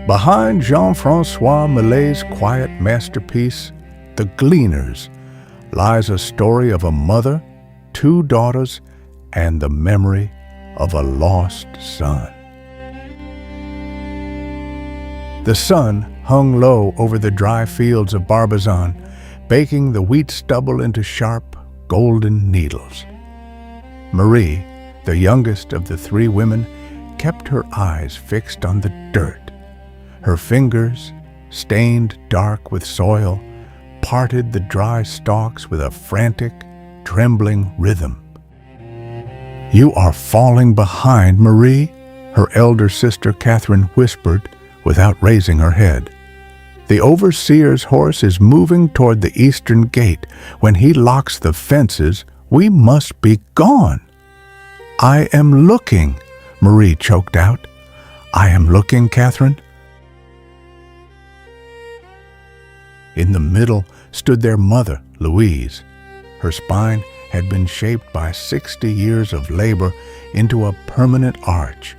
Behind Jean-François Millet's quiet masterpiece, The Gleaners, lies a story of a mother, two daughters, and the memory of a lost son. The sun hung low over the dry fields of Barbizon, baking the wheat stubble into sharp, golden needles. Marie, the youngest of the three women, kept her eyes fixed on the dirt. Her fingers, stained dark with soil, parted the dry stalks with a frantic, trembling rhythm. "You are falling behind, Marie," her elder sister Catherine whispered without raising her head. "The overseer's horse is moving toward the eastern gate. When he locks the fences, we must be gone." "I am looking," Marie choked out. "I am looking, Catherine." In the middle stood their mother, Louise. Her spine had been shaped by 60 years of labor into a permanent arch.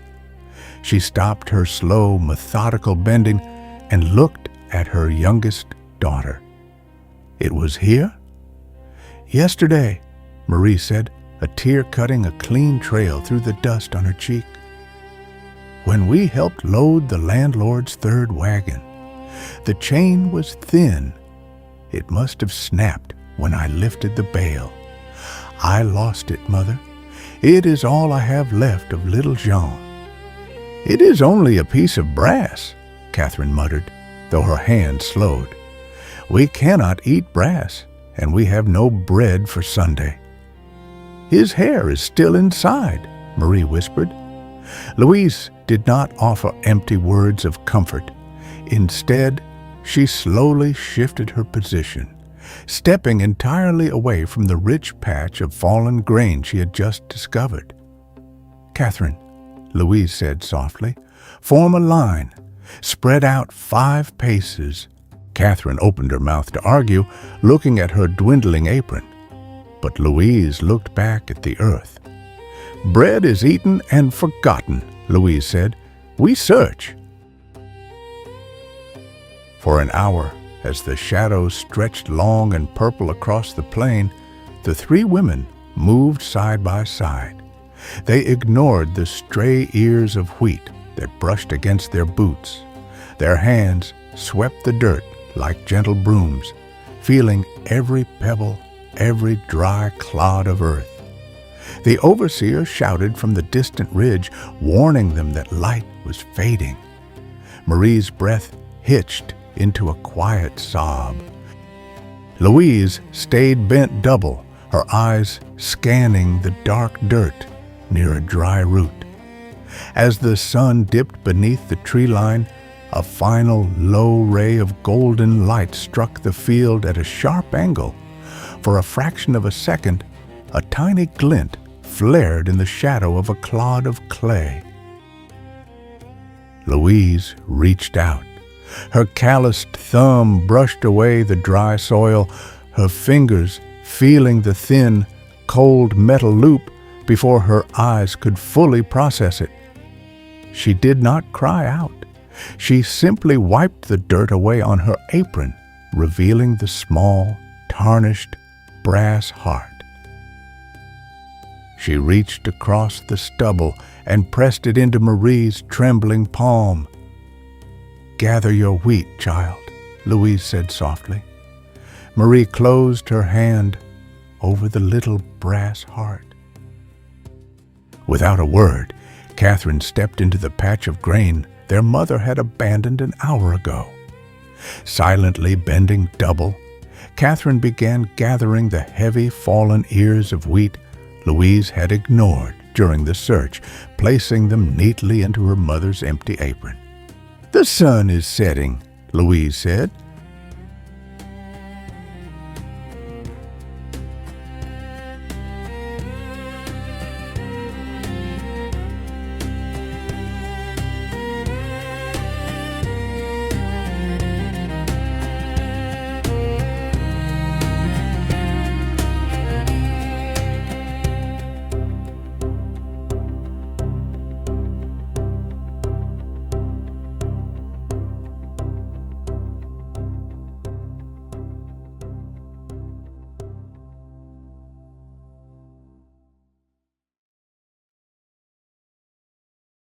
She stopped her slow, methodical bending and looked at her youngest daughter. "It was here?" "Yesterday," Marie said, a tear cutting a clean trail through the dust on her cheek. "When we helped load the landlord's third wagon. The chain was thin. It must have snapped when I lifted the bale. I lost it, Mother. It is all I have left of little Jean." "It is only a piece of brass," Catherine muttered, though her hand slowed. "We cannot eat brass, and we have no bread for Sunday." "His hair is still inside," Marie whispered. Louise did not offer empty words of comfort. Instead, she slowly shifted her position, stepping entirely away from the rich patch of fallen grain she had just discovered. "Catherine," Louise said softly, "form a line. Spread out 5 paces." Catherine opened her mouth to argue, looking at her dwindling apron. But Louise looked back at the earth. "Bread is eaten and forgotten," Louise said. "We search." For an hour, as the shadows stretched long and purple across the plain, the three women moved side by side. They ignored the stray ears of wheat that brushed against their boots. Their hands swept the dirt like gentle brooms, feeling every pebble, every dry clod of earth. The overseer shouted from the distant ridge, warning them that light was fading. Marie's breath hitched into a quiet sob. Louise stayed bent double, her eyes scanning the dark dirt near a dry root. As the sun dipped beneath the tree line, a final low ray of golden light struck the field at a sharp angle. For a fraction of a second, a tiny glint flared in the shadow of a clod of clay. Louise reached out. Her calloused thumb brushed away the dry soil, her fingers feeling the thin, cold metal loop before her eyes could fully process it. She did not cry out. She simply wiped the dirt away on her apron, revealing the small, tarnished brass heart. She reached across the stubble and pressed it into Marie's trembling palm. "Gather your wheat, child," Louise said softly. Marie closed her hand over the little brass heart. Without a word, Catherine stepped into the patch of grain their mother had abandoned an hour ago. Silently bending double, Catherine began gathering the heavy fallen ears of wheat Louise had ignored during the search, placing them neatly into her mother's empty apron. "The sun is setting," Louise said.